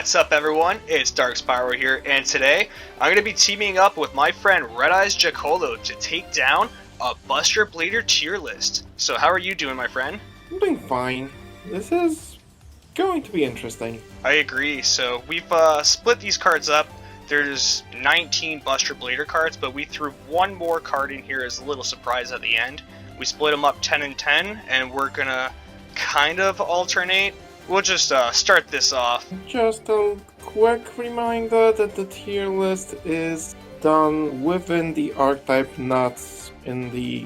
What's up everyone, it's DarkSpyro here, and today I'm going to be teaming up with my friend Red-Eyes Jacollo to take down a Buster Blader tier list. So how are you doing, my friend? I'm doing fine. This is going to be interesting. I agree, so we've split these cards up. There's 19 Buster Blader cards, but we threw one more card in here as a little surprise at the end. We split them up 10 and 10, and we're going to kind of alternate. We'll just start this off. Just a quick reminder that the tier list is done within the archetype, not in the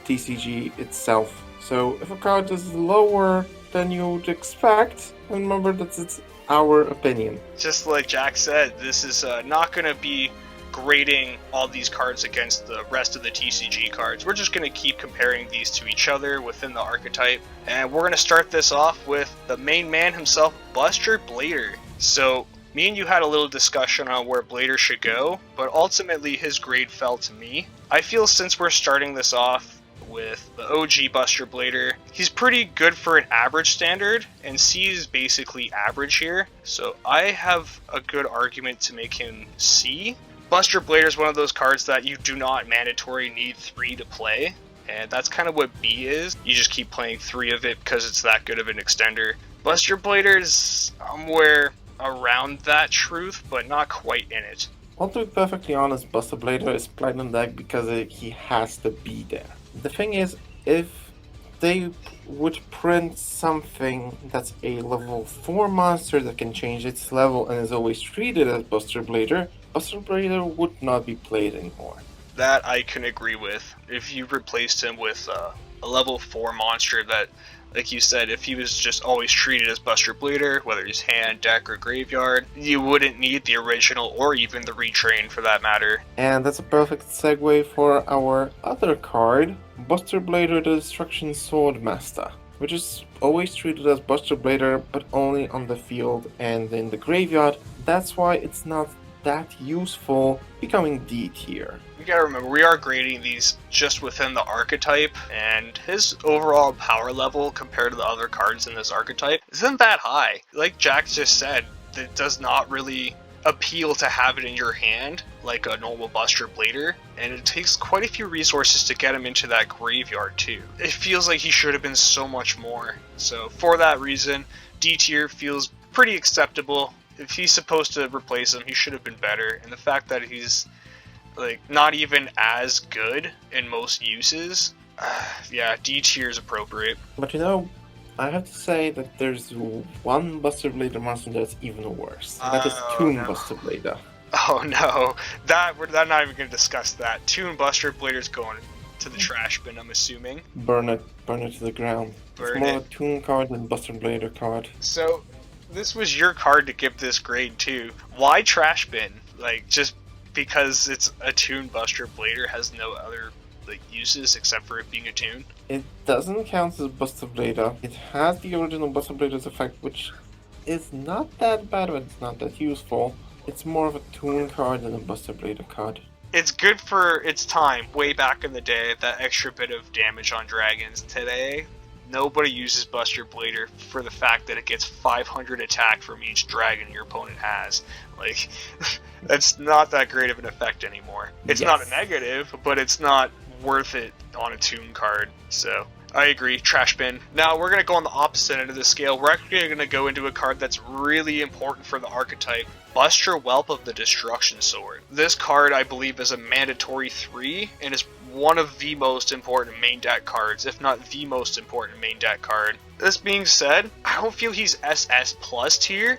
TCG itself. So if a card is lower than you would expect, remember that it's our opinion. Just like Jack said, this is not going to be grading all these cards against the rest of the TCG cards. We're just going to keep comparing these to each other within the archetype. And we're going to start this off with the main man himself, Buster Blader. So me and you had a little discussion on where Blader should go, but ultimately his grade fell to me. I feel since we're starting this off with the OG Buster Blader, he's pretty good for an average standard, and C is basically average here. So I have a good argument to make him C. Buster Blader is one of those cards that you do not mandatory need 3 to play, and that's kind of what B is. You just keep playing 3 of it because it's that good of an extender. Buster Blader is somewhere around that truth, but not quite in it. I'll to be perfectly honest, Buster Blader is Platinum deck because he has to be there. The thing is, if they would print something that's a level 4 monster that can change its level and is always treated as Buster Blader would not be played anymore. That I can agree with. If you replaced him with a level 4 monster that, like you said, if he was just always treated as Buster Blader, whether he's hand, deck, or graveyard, you wouldn't need the original or even the retrain for that matter. And that's a perfect segue for our other card, Buster Blader the Destruction Swordmaster, which is always treated as Buster Blader but only on the field and in the graveyard. That's why it's not that useful, becoming D tier. You gotta remember, we are grading these just within the archetype, and his overall power level compared to the other cards in this archetype isn't that high. Like Jack just said, it does not really appeal to have it in your hand like a normal Buster Blader, and it takes quite a few resources to get him into that graveyard too. It feels like he should have been so much more. So for that reason, D tier feels pretty acceptable. If he's supposed to replace him, he should have been better. And the fact that he's like not even as good in most uses, yeah, D tier is appropriate. But you know, I have to say that there's one Buster Blader monster that's even worse. That is Toon no. Buster Blader. Oh no, we're not even going to discuss that. Toon Buster Blader's going to the trash bin, I'm assuming. Burn it to the ground. It's more of a Toon card than Buster Blader card. So this was your card to give this grade too. Why trash bin? Like, just because it's a Toon Buster Blader has no other like uses except for it being a Toon? It doesn't count as Buster Blader. It has the original Buster Blader's effect, which is not that bad, but it's not that useful. It's more of a Toon card than a Buster Blader card. It's good for its time, way back in the day, that extra bit of damage on dragons. Today, nobody uses Buster Blader for the fact that it gets 500 attack from each dragon your opponent has. Like, that's not that great of an effect anymore. It's not a negative, but it's not worth it on a Toon card. So I agree, trash bin. Now we're going to go on the opposite end of the scale. We're actually going to go into a card that's really important for the archetype, Buster Whelp of the Destruction Sword. This card, I believe, is a mandatory 3, and is one of the most important main deck cards, if not the most important main deck card. This being said, I don't feel he's SS plus tier.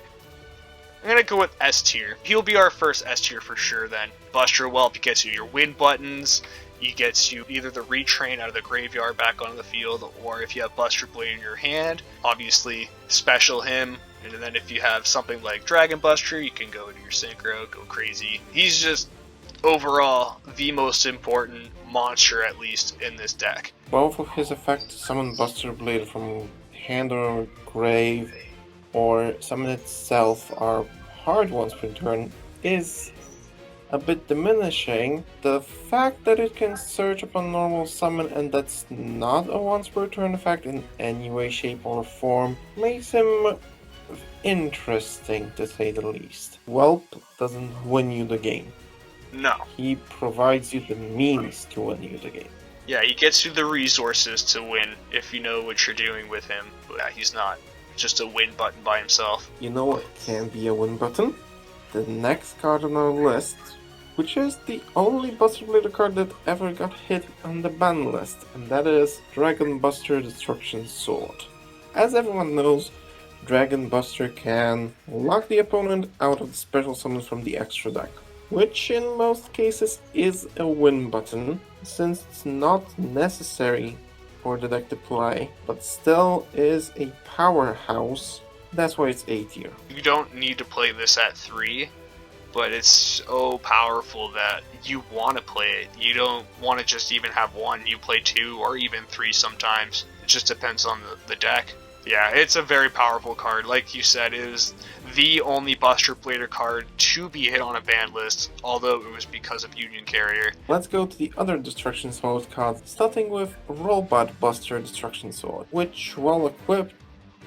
I'm gonna go with S tier. He'll be our first S tier for sure then. Buster Whelp gets you your win buttons, he gets you either the retrain out of the graveyard back onto the field, or if you have Buster Blade in your hand, obviously special him. And then if you have something like Dragon Buster, you can go into your Synchro, go crazy. He's just overall the most important monster, at least in this deck. Both of his effects, summon Buster Blade from hand or grave, or summon itself, are hard ones per turn, is a bit diminishing. The fact that it can search upon normal summon and that's not a once per turn effect in any way, shape or form makes him interesting to say the least. Whelp doesn't win you the game. No. He provides you the means to win you the game. Yeah, he gets you the resources to win if you know what you're doing with him. But yeah, he's not just a win button by himself. You know what can be a win button? The next card on our list, which is the only Buster Blader card that ever got hit on the ban list, and that is Dragon Buster Destruction Sword. As everyone knows, Dragon Buster can lock the opponent out of the special summons from the extra deck, which in most cases is a win button, since it's not necessary for the deck to play, but still is a powerhouse. That's why it's A tier. You don't need to play this at 3, but it's so powerful that you want to play it. You don't want to just even have 1, you play 2 or even 3 sometimes. It just depends on the deck. Yeah, it's a very powerful card. Like you said, it is the only Buster Blader card to be hit on a ban list, although it was because of Union Carrier. Let's go to the other Destruction Sword cards, starting with Robot Buster Destruction Sword, which, while equipped,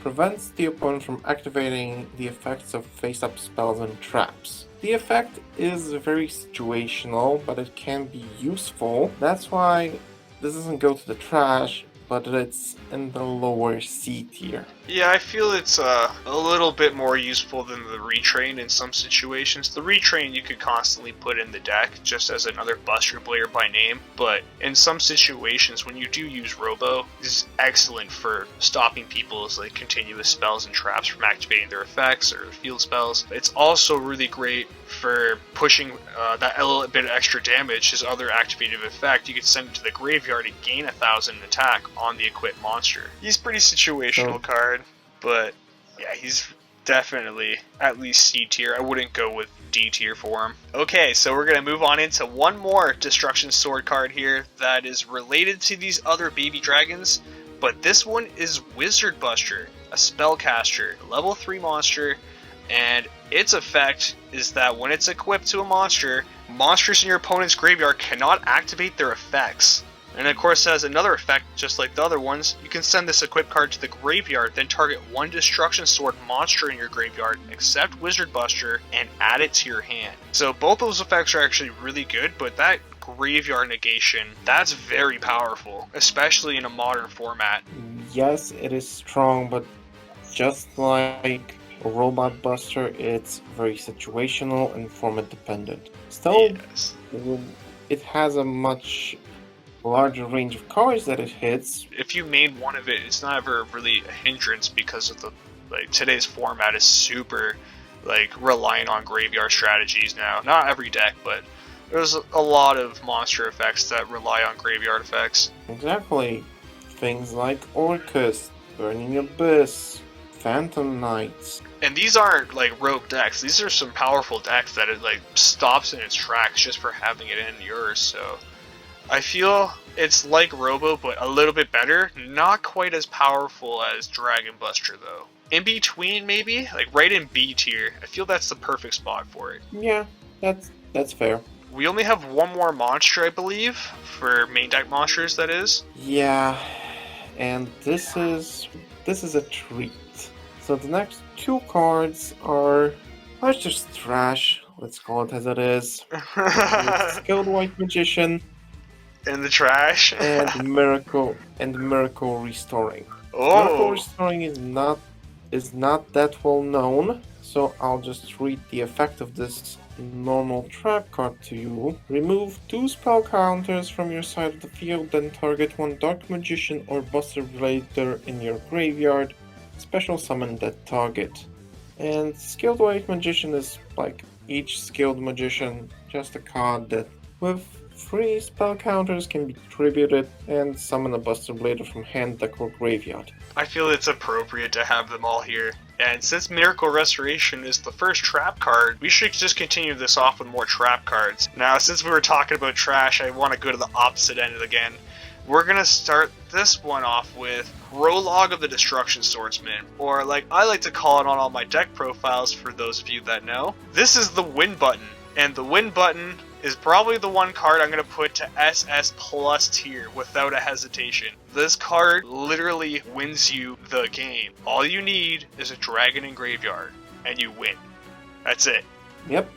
prevents the opponent from activating the effects of face-up spells and traps. The effect is very situational, but it can be useful. That's why this doesn't go to the trash, but it's in the lower C tier. Yeah, I feel it's a little bit more useful than the Retrain in some situations. The Retrain you could constantly put in the deck just as another Buster Blader by name, but in some situations when you do use Robo, this is excellent for stopping people's like continuous spells and traps from activating their effects or field spells. It's also really great for pushing that little bit of extra damage, his other activated effect. You could send it to the graveyard and gain 1,000 attack on the equipped monster. He's pretty situational card, but yeah, he's definitely at least C tier. I wouldn't go with D tier for him. Okay, so we're going to move on into one more Destruction Sword card here that is related to these other baby dragons, but this one is Wizard Buster, a Spellcaster, level 3 monster, and its effect is that when it's equipped to a monster, monsters in your opponent's graveyard cannot activate their effects. And of course it has another effect just like the other ones. You can send this equipped card to the graveyard, then target one Destruction Sword monster in your graveyard, except Wizard Buster, and add it to your hand. So both those effects are actually really good, but that graveyard negation, that's very powerful, especially in a modern format. Yes, it is strong, but just like Robot Buster, it's very situational and format dependent. Still, yes, it has a much larger range of cards that it hits. If you main one of it, it's not ever really a hindrance because of the today's format is super reliant on graveyard strategies now. Not every deck, but there's a lot of monster effects that rely on graveyard effects. Exactly. Things like Orcus, Burning Abyss, Phantom Knights. And these aren't rogue decks. These are some powerful decks that it stops in its tracks just for having it in yours. So I feel it's like Robo, but a little bit better. Not quite as powerful as Dragon Buster, though. In between, maybe? Right in B tier. I feel that's the perfect spot for it. Yeah, that's fair. We only have one more monster, I believe, for main deck monsters, that is. Yeah, and this is a treat. So the next two cards are just trash. Let's call it as it is. Skilled White Magician. In the trash. and Miracle Restoring. Oh. Miracle Restoring is not that well known, so I'll just read the effect of this normal trap card to you. Remove 2 spell counters from your side of the field, then target one Dark Magician or Buster Blader in your graveyard. Special summon that target. And Skilled White Magician is like each Skilled Magician, just a card that with 3 spell counters can be tributed and summon a Buster Blader from hand, deck, or graveyard. I feel it's appropriate to have them all here. And since Miracle Restoration is the first trap card, we should just continue this off with more trap cards. Now, since we were talking about trash, I want to go to the opposite end again. We're going to start this one off with Prologue of the Destruction Swordsman, or I like to call it on all my deck profiles for those of you that know. This is the win button, and the win button is probably the one card I'm going to put to SS plus tier without a hesitation. This card literally wins you the game. All you need is a dragon in graveyard, and you win. That's it. Yep.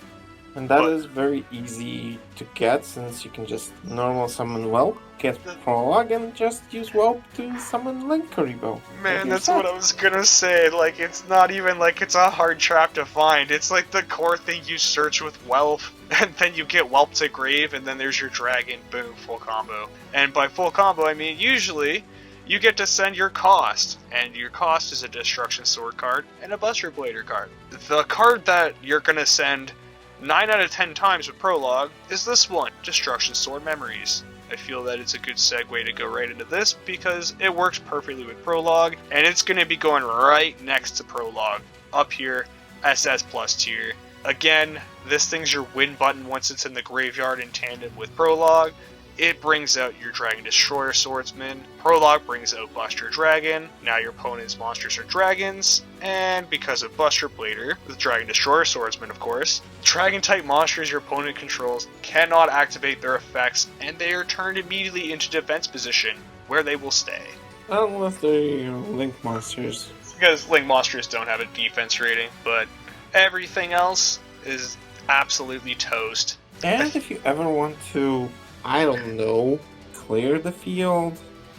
And that is very easy to get, since you can just normal summon Whelp, get Prologue, and just use Whelp to summon Linkuriboh. Man, that's what I was gonna say. Like, it's not even like it's a hard trap to find. It's like the core thing you search with Whelp, and then you get Whelp to grave, and then there's your dragon. Boom, full combo. And by full combo, I mean usually you get to send your cost, and your cost is a Destruction Sword card and a Buster Blader card. The card that you're gonna send 9 out of 10 times with Prologue is this one, Destruction Sword Memories. I feel that it's a good segue to go right into this because it works perfectly with Prologue, and it's going to be going right next to Prologue, up here, SS plus tier. Again, this thing's your win button once it's in the graveyard in tandem with Prologue. It brings out your Dragon Destroyer Swordsman. Prologue brings out Buster Dragon. Now your opponent's monsters are dragons. And because of Buster Blader, with Dragon Destroyer Swordsman of course, Dragon-type monsters your opponent controls cannot activate their effects, and they are turned immediately into defense position, where they will stay. Unless they're Link monsters. Because Link monsters don't have a defense rating, but everything else is absolutely toast. And if you ever want to, I don't know, clear the field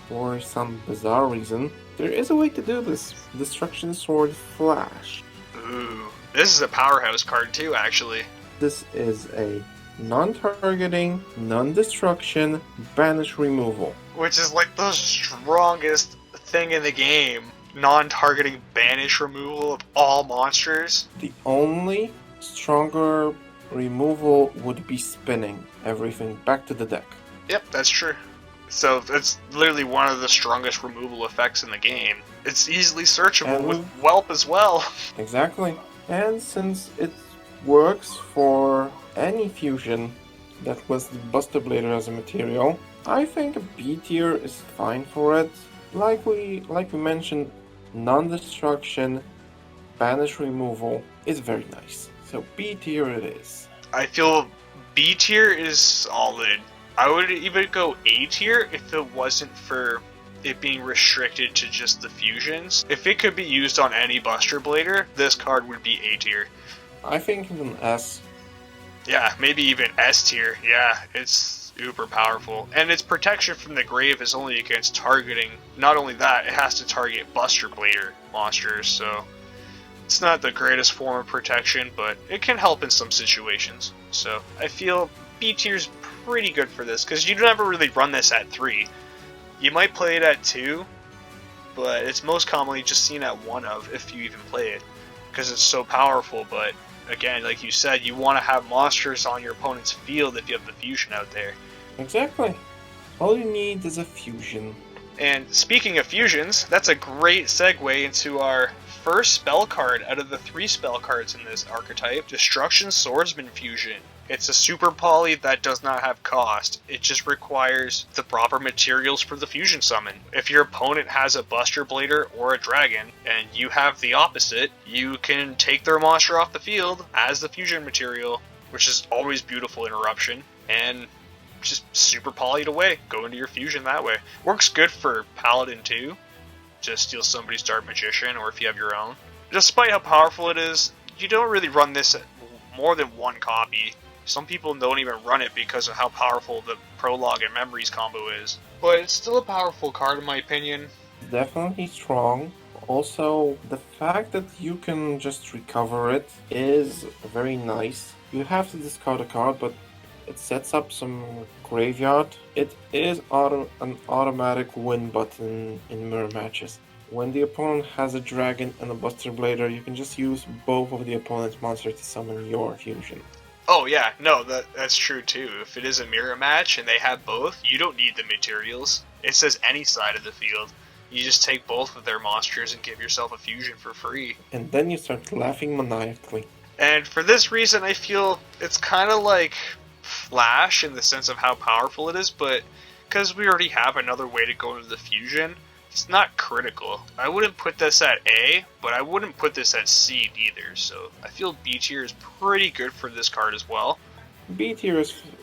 for some bizarre reason, there is a way to do this. Destruction Sword Flash. Ooh, this is a powerhouse card too, actually. This is a non-targeting, non-destruction, banish removal. Which is like the strongest thing in the game. Non-targeting banish removal of all monsters. The only stronger removal would be spinning everything back to the deck. Yep, that's true. So it's literally one of the strongest removal effects in the game. It's easily searchable with Whelp as well. Exactly. And since it works for any fusion that was the Buster Blader as a material, I think a B tier is fine for it. Like we mentioned, non-destruction, banish removal is very nice. So B tier it is. I feel B tier is solid. I would even go A tier if it wasn't for it being restricted to just the fusions. If it could be used on any Buster Blader, this card would be A tier. I think even S. Yeah, maybe even S tier. Yeah, it's uber powerful. And its protection from the grave is only against targeting. Not only that, it has to target Buster Blader monsters, so it's not the greatest form of protection, but it can help in some situations. So I feel B tier's pretty good for this, because you never really run this at 3. You might play it at 2, but it's most commonly just seen at 1 of, if you even play it, because it's so powerful. But again, like you said, you want to have monsters on your opponent's field if you have the fusion out there. Exactly. All you need is a fusion. And speaking of fusions, that's a great segue into our first spell card out of the 3 spell cards in this archetype, Destruction Swordsman Fusion. It's a super poly that does not have cost. It just requires the proper materials for the fusion summon. If your opponent has a Buster Blader or a Dragon, and you have the opposite, you can take their monster off the field as the fusion material, which is always beautiful interruption, and just super poly it away. Go into your fusion that way. Works good for Paladin too. Just steal somebody's Dark Magician, or if you have your own. Despite how powerful it is, you don't really run this at more than 1 copy. Some people don't even run it because of how powerful the Prologue and Memories combo is. But it's still a powerful card in my opinion. Definitely strong. Also, the fact that you can just recover it is very nice. You have to discard a card, but it sets up some graveyard. It is an automatic win button in mirror matches. When the opponent has a dragon and a Buster Blader, you can just use both of the opponent's monsters to summon your fusion. Oh yeah, no, that's true too. If it is a mirror match and they have both, you don't need the materials. It says any side of the field. You just take both of their monsters and give yourself a fusion for free. And then you start laughing maniacally. And for this reason, I feel it's kind of like Flash in the sense of how powerful it is, but because we already have another way to go into the fusion, it's not critical. I wouldn't put this at A, but I wouldn't put this at C either, so I feel B tier is pretty good for this card as well. B tier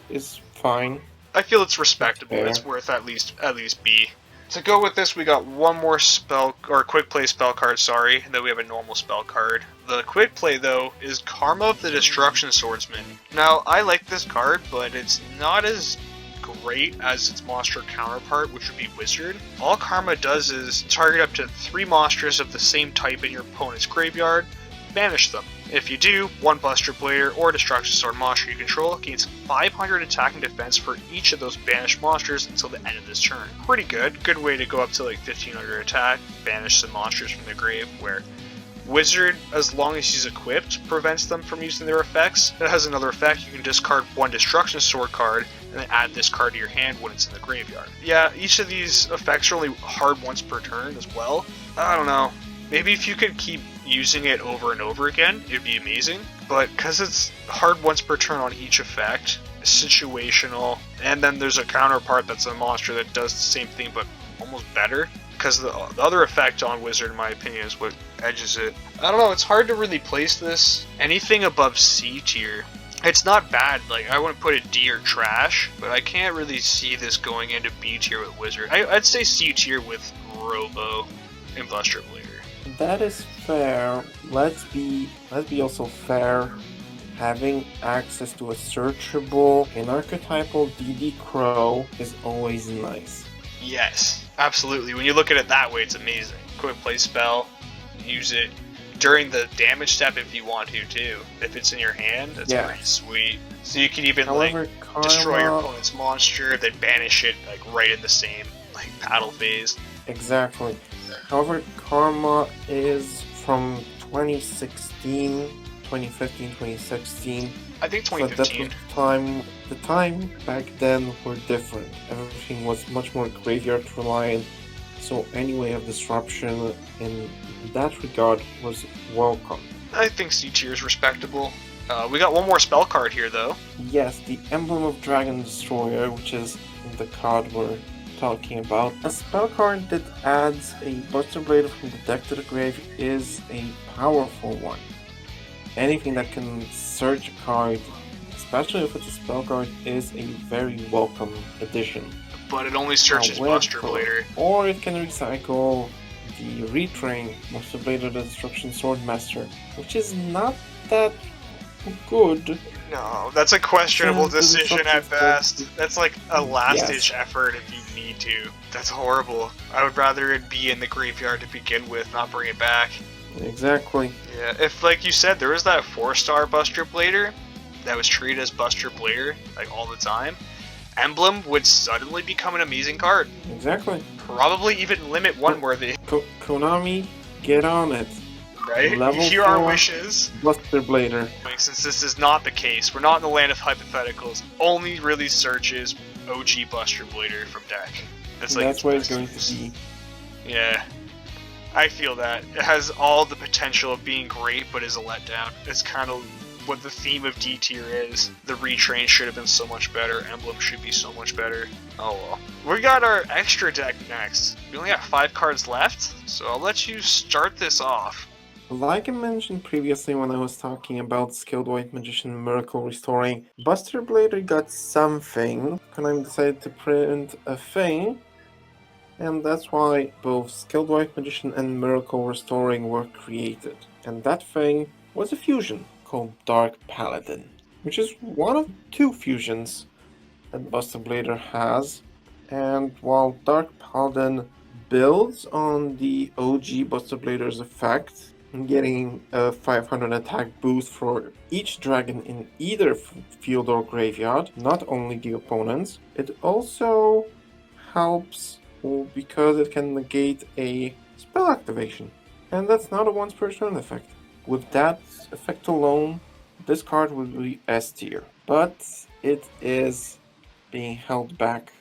is fine. I feel it's respectable. Fair. It's worth at least B. To go with this, we got one more spell or quick play spell card. Sorry, and then we have a normal spell card. The quick play though is Karma of the Destruction Swordsman. Now I like this card, but it's not as great as its monster counterpart, which would be Wizard. All Karma does is target up to 3 monsters of the same type in your opponent's graveyard, banish them. If you do, one Buster Blader or Destruction Sword monster you control gains 500 attack and defense for each of those banished monsters until the end of this turn. Pretty good. Good way to go up to like 1500 attack, banish some monsters from the grave, where Wizard, as long as he's equipped, prevents them from using their effects. It has another effect, you can discard one Destruction Sword card and then add this card to your hand when it's in the graveyard. Yeah, each of these effects are only hard once per turn as well. I don't know. Maybe if you could keep using it over and over again, it'd be amazing. But because it's hard once per turn on each effect, situational, and then there's a counterpart that's a monster that does the same thing but almost better. Because the other effect on Wizard, in my opinion, is what edges it. I don't know, it's hard to really place this. Anything above C tier, it's not bad. Like, I wouldn't put it D or trash, but I can't really see this going into B tier with Wizard. I'd say C tier with Robo and Buster Blader. That is fair. Let's be also fair. Having access to a searchable and archetypal DD Crow is always nice. Yes, absolutely. When you look at it that way, it's amazing. Quick play spell, use it during the damage step if you want to too. If it's in your hand, that's pretty sweet. So you can even destroy your opponent's monster, then banish it like right in the same like battle phase. Exactly. However, Karma is from 2016, 2015, 2016. I think 2015. So the time back then were different. Everything was much more graveyard reliant. So any way of disruption in that regard was welcome. I think C tier is respectable. We got one more spell card here though. Yes, the Emblem of Dragon Destroyer, which is the card we're talking about. A spell card that adds a Buster Blader from the deck to the grave is a powerful one. Anything that can search a card, especially if it's a spell card, is a very welcome addition. But it only searches Buster Blader. Or it can recycle the retrain Buster Blader, the Destruction Swordmaster, which is not that good. No, that's a questionable decision at best. That's like a last-ditch effort if you need to. That's horrible. I would rather it be in the graveyard to begin with, not bring it back. Exactly. Yeah, if, like you said, there was that 4-star Buster Blader that was treated as Buster Blader, like, all the time, Emblem would suddenly become an amazing card. Exactly. Probably even limit one worthy. Konami, get on it. Right? Level Hear our wishes. Buster Blader. Since this is not the case, we're not in the land of hypotheticals, only really searches OG Buster Blader from deck. That's where it's going to be. Yeah. I feel that. It has all the potential of being great, but is a letdown. It's kind of what the theme of D tier is. The retrain should have been so much better. Emblem should be so much better. Oh well. We got our extra deck next. We only got 5 cards left, so I'll let you start this off. Like I mentioned previously when I was talking about Skilled White Magician Miracle Restoring, Buster Blader got something. Konami decided to print a thing, and that's why both Skilled White Magician and Miracle Restoring were created. And that thing was a fusion called Dark Paladin, which is one of 2 fusions that Buster Blader has. And while Dark Paladin builds on the OG Buster Blader's effect, getting a 500 attack boost for each dragon in either field or graveyard, not only the opponent's, it also helps because it can negate a spell activation. And that's not a once per turn effect. With that effect alone, this card would be S tier. But it is being held back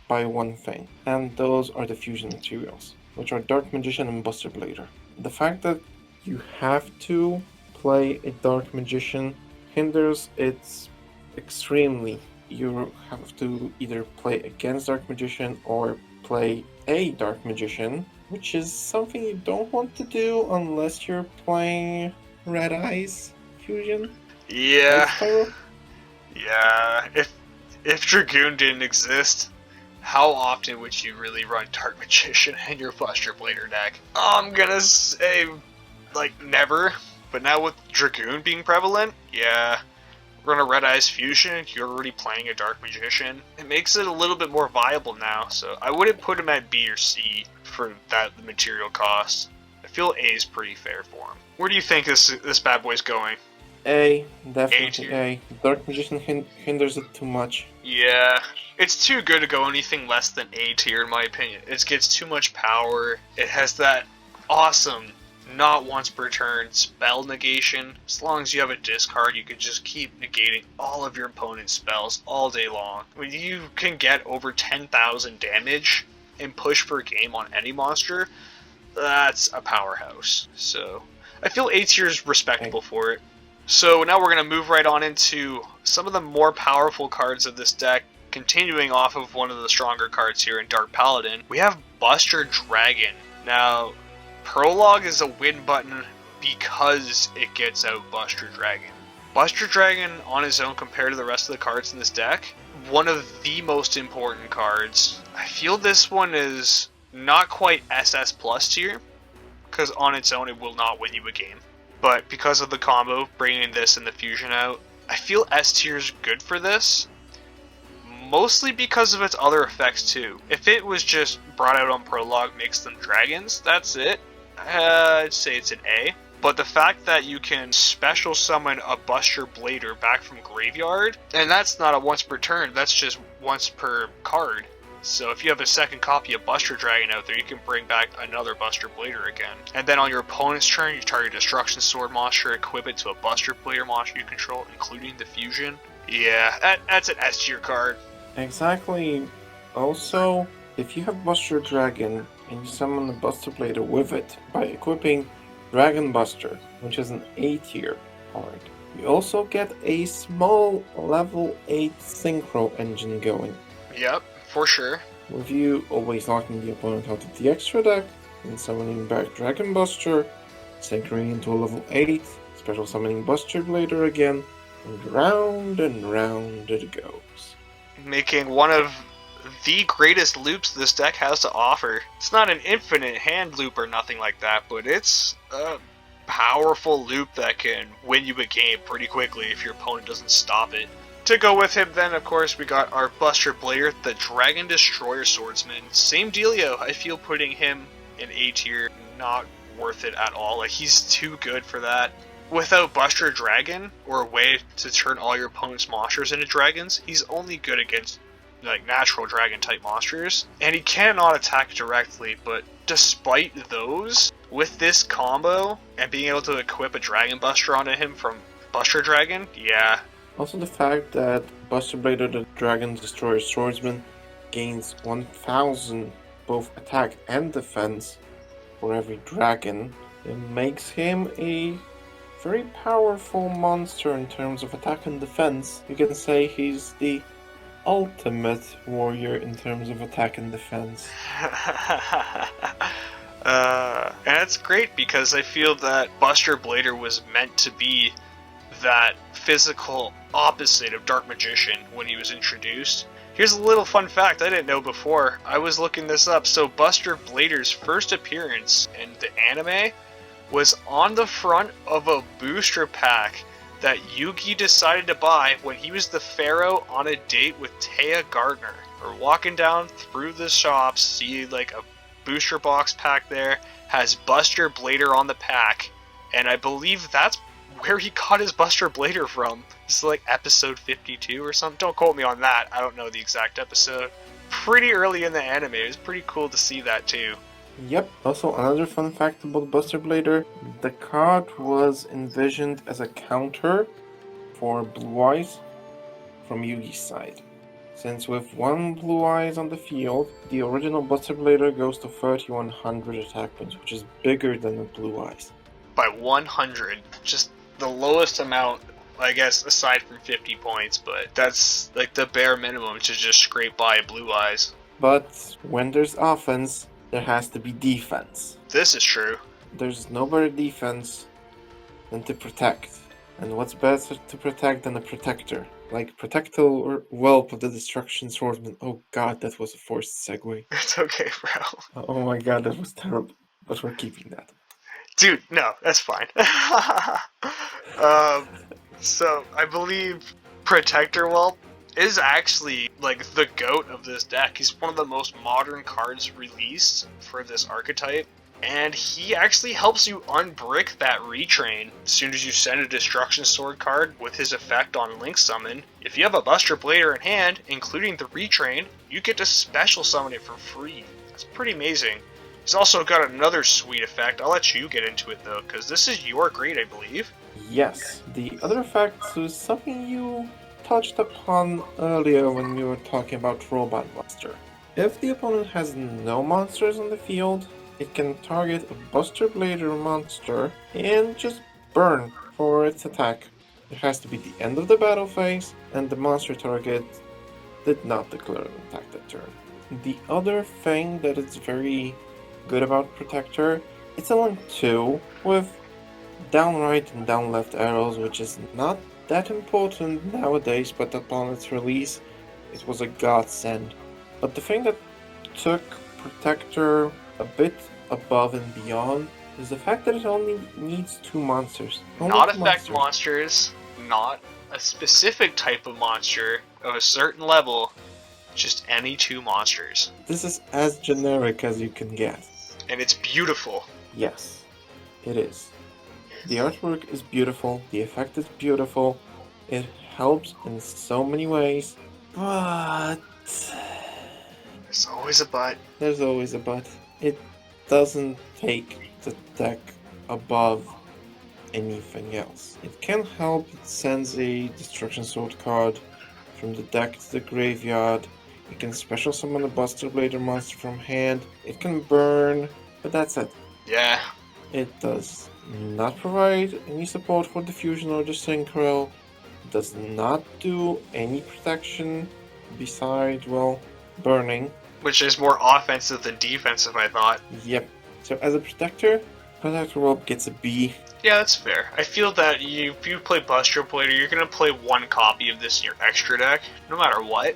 by one thing, and those are the fusion materials, which are Dark Magician and Buster Blader. The fact that you have to play a Dark Magician hinders it extremely. You have to either play against Dark Magician or play a Dark Magician, which is something you don't want to do unless you're playing Red-Eyes Fusion. Yeah. Yeah, if Dragoon didn't exist, how often would you really run Dark Magician in your Buster Blader deck? I'm gonna say, like, never. But now with Dragoon being prevalent, yeah, run a Red-Eyes Fusion, you're already playing a Dark Magician. It makes it a little bit more viable now, so I wouldn't put him at B or C for that material cost. I feel A is pretty fair for him. Where do you think this bad boy's going? A, definitely tier? A. Dark Magician hinders it too much. Yeah, it's too good to go anything less than A tier in my opinion. It gets too much power. It has that awesome, not once per turn spell negation. As long as you have a discard, you can just keep negating all of your opponent's spells all day long. When you can get over 10,000 damage and push per game on any monster, that's a powerhouse. So I feel A tier is respectable for it. So now we're going to move right on into some of the more powerful cards of this deck. Continuing off of one of the stronger cards here in Dark Paladin, we have Buster Dragon. Now, Prologue is a win button because it gets out Buster Dragon. Buster Dragon on his own compared to the rest of the cards in this deck, one of the most important cards. I feel this one is not quite SS plus tier, because on its own it will not win you a game. But because of the combo, bringing this and the fusion out, I feel S tier is good for this. Mostly because of its other effects too. If it was just brought out on Prologue, makes them dragons, that's it. I'd say it's an A. But the fact that you can special summon a Buster Blader back from Graveyard, and that's not a once per turn, that's just once per card. So if you have a second copy of Buster Dragon out there, you can bring back another Buster Blader again. And then on your opponent's turn, you target a Destruction Sword monster, equip it to a Buster Blader monster you control, including the fusion. Yeah, that's an S tier card. Exactly. Also, if you have Buster Dragon and you summon a Buster Blader with it by equipping Dragon Buster, which is an A tier card, you also get a small level 8 Synchro engine going. Yep, for sure. With you always knocking the opponent out of the extra deck, and summoning back Dragon Buster, synchroning into a level 8, special summoning Buster Blader again, and round it goes. Making one of the greatest loops this deck has to offer. It's not an infinite hand loop or nothing like that, but it's a powerful loop that can win you a game pretty quickly if your opponent doesn't stop it. To go with him then, of course, we got our Buster Blader, the Dragon Destroyer Swordsman. Same dealio, I feel putting him in A tier, not worth it at all. Like, he's too good for that. Without Buster Dragon, or a way to turn all your opponent's monsters into dragons, he's only good against like natural dragon type monsters, and he cannot attack directly, but despite those, with this combo, and being able to equip a Dragon Buster onto him from Buster Dragon, yeah. Also the fact that Buster Blader, the Dragon Destroyer Swordsman, gains 1000 both attack and defense for every dragon, it makes him a very powerful monster in terms of attack and defense. You can say he's the ultimate warrior in terms of attack and defense. And it's great because I feel that Buster Blader was meant to be that physical opposite of Dark Magician when he was introduced. Here's a little fun fact I didn't know before. I was looking this up. So Buster Blader's first appearance in the anime was on the front of a booster pack that Yugi decided to buy when he was the Pharaoh on a date with Taya Gardner. We're walking down through the shops, see like a booster box pack there, has Buster Blader on the pack, and I believe that's where he got his Buster Blader from. This is like episode 52 or something. Don't quote me on that, I don't know the exact episode. Pretty early in the anime, it was pretty cool to see that too. Yep, also another fun fact about Buster Blader, the card was envisioned as a counter for Blue Eyes from Yugi's side. Since with one Blue Eyes on the field, the original Buster Blader goes to 3100 attack points, which is bigger than the Blue Eyes. By 100, just the lowest amount, I guess, aside from 50 points, but that's like the bare minimum to just scrape by Blue Eyes. But when there's offense, there has to be defense. This is true. There's no better defense than to protect. And what's better to protect than a protector? like Protectile or Whelp of the Destruction Swordsman. Oh god, that was a forced segue. It's okay, bro. Oh my god, that was terrible. But we're keeping that. Dude, no, that's fine. So I believe Protector Whelp is actually like the GOAT of this deck. He's one of the most modern cards released for this archetype. And he actually helps you unbrick that retrain as soon as you send a Destruction Sword card with his effect on Link Summon. If you have a Buster Blader in hand, including the retrain, you get to special summon it for free. That's pretty amazing. He's also got another sweet effect. I'll let you get into it though, because this is your grade, I believe. Yes, the other effect is something you touched upon earlier when we were talking about Robot Buster. If the opponent has no monsters on the field, it can target a Buster Blader monster and just burn for its attack. It has to be the end of the battle phase, and the monster target did not declare an attack that turn. The other thing that is very good about Protector, it's a 1-2 with down right and down left arrows, which is not that important nowadays, but upon its release, it was a godsend. But the thing that took Protector a bit above and beyond is the fact that it only needs 2 monsters. Not effect monsters, not a specific type of monster of a certain level, just any 2 monsters. This is as generic as you can get. And it's beautiful. Yes, it is. The artwork is beautiful, the effect is beautiful, it helps in so many ways, but... There's always a but. There's always a but. It doesn't take the deck above anything else. It can help, it sends a Destruction Sword card from the deck to the graveyard. It can special summon a Buster Blader monster from hand. It can burn, but that's it. Yeah. It does not provide any support for diffusion or the synchro. It does not do any protection beside, well, burning. Which is more offensive than defensive, I thought. Yep. So as a Protector, Protector Whelp gets a B. Yeah, that's fair. I feel that if you play Buster Blader, you're going to play 1 copy of this in your extra deck, no matter what.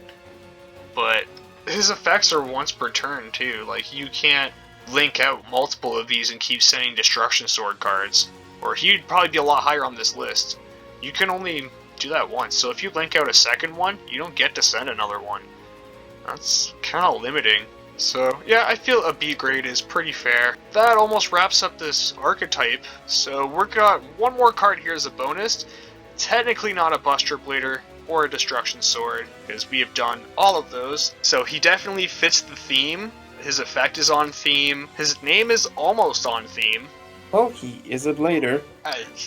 But his effects are once per turn, too. Like, you can't link out multiple of these and keep sending Destruction Sword cards. Or he'd probably be a lot higher on this list. You can only do that once, so if you link out a second one, you don't get to send another one. That's kind of limiting. So, yeah, I feel a B grade is pretty fair. That almost wraps up this archetype. So, we've got one more card here as a bonus. Technically not a Buster Blader or a Destruction Sword, because we have done all of those. So, he definitely fits the theme. His effect is on theme. His name is almost on theme. Well, he is a Blader.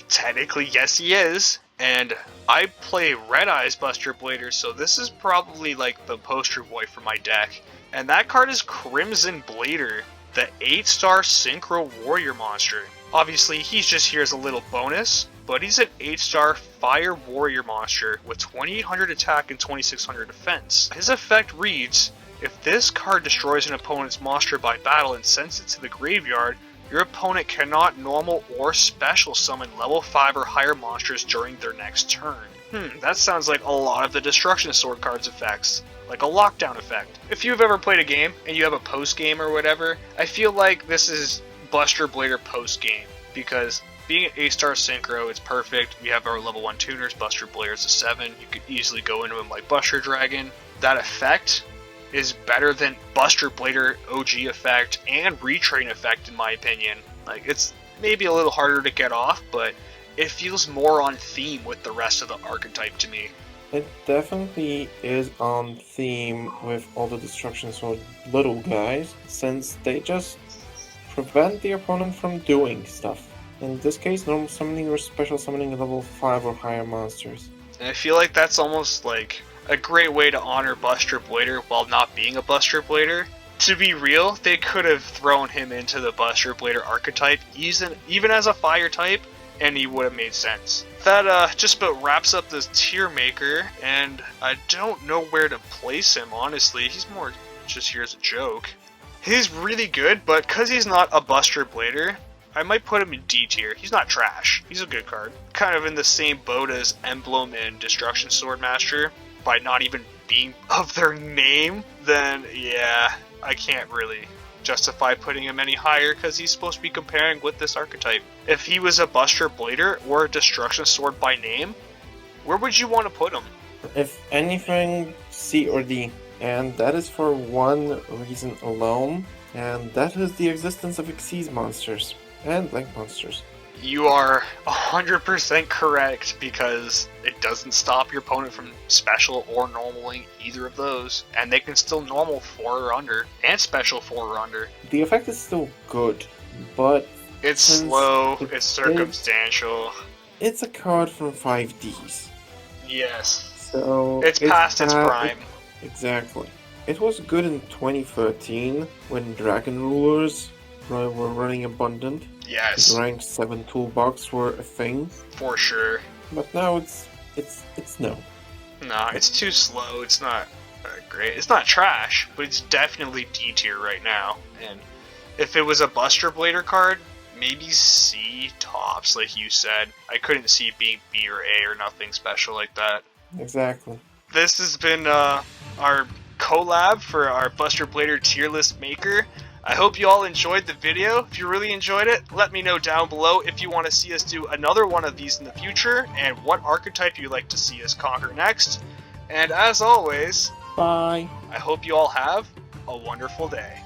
Technically, yes, he is. And I play Red-Eyes Buster Blader, so this is probably like the poster boy for my deck. And that card is Crimson Blader, the 8-star Synchro Warrior monster. Obviously, he's just here as a little bonus, but he's an 8-star Fire Warrior monster with 2800 attack and 2600 defense. His effect reads, if this card destroys an opponent's monster by battle and sends it to the graveyard, your opponent cannot normal or special summon level 5 or higher monsters during their next turn. That sounds like a lot of the Destruction Sword cards effects, like a lockdown effect. If you've ever played a game and you have a post game or whatever, I feel like this is Buster Blader post game, because being an 8-star synchro, it's perfect. We have our level 1 tuners, Buster Blader's a 7. You could easily go into him like Buster Dragon. That effect is better than Buster Blader OG effect and Retrain effect in my opinion. Like, it's maybe a little harder to get off, but it feels more on theme with the rest of the archetype to me. It definitely is on theme with all the Destruction Sword little guys, since they just prevent the opponent from doing stuff. In this case, normal summoning or special summoning level 5 or higher monsters. And I feel like that's almost like a great way to honor Buster Blader while not being a Buster Blader. To be real, they could have thrown him into the Buster Blader archetype even as a fire type, and he would have made sense. That just about wraps up this TierMaker, and I don't know where to place him, honestly. He's more just here as a joke. He's really good, but because he's not a Buster Blader, I might put him in D tier. He's not trash. He's a good card. Kind of in the same boat as Emblem and Destruction Swordmaster, by not even being of their name, then yeah, I can't really justify putting him any higher because he's supposed to be comparing with this archetype. If he was a Buster Blader or a Destruction Sword by name, where would you want to put him? If anything, C or D. And that is for one reason alone, and that is the existence of Xyz monsters and Link monsters. You are 100% correct, because it doesn't stop your opponent from special or normaling either of those, and they can still normal 4 or under, and special 4 or under. The effect is still good, but it's slow, it's circumstantial. It's a card from 5Ds. Yes. So it's past its prime. Exactly. It was good in 2013 when Dragon Rulers were running abundant. Yes. Rank 7 toolbox were a thing. For sure. But now it's no. No, it's too slow. It's not great. It's not trash, but it's definitely D tier right now. And if it was a Buster Blader card, maybe C tops, like you said. I couldn't see it being B or A or nothing special like that. Exactly. This has been our collab for our Buster Blader tier list maker. I hope you all enjoyed the video. If you really enjoyed it, let me know down below if you want to see us do another one of these in the future, and what archetype you'd like to see us conquer next. And as always, bye. I hope you all have a wonderful day.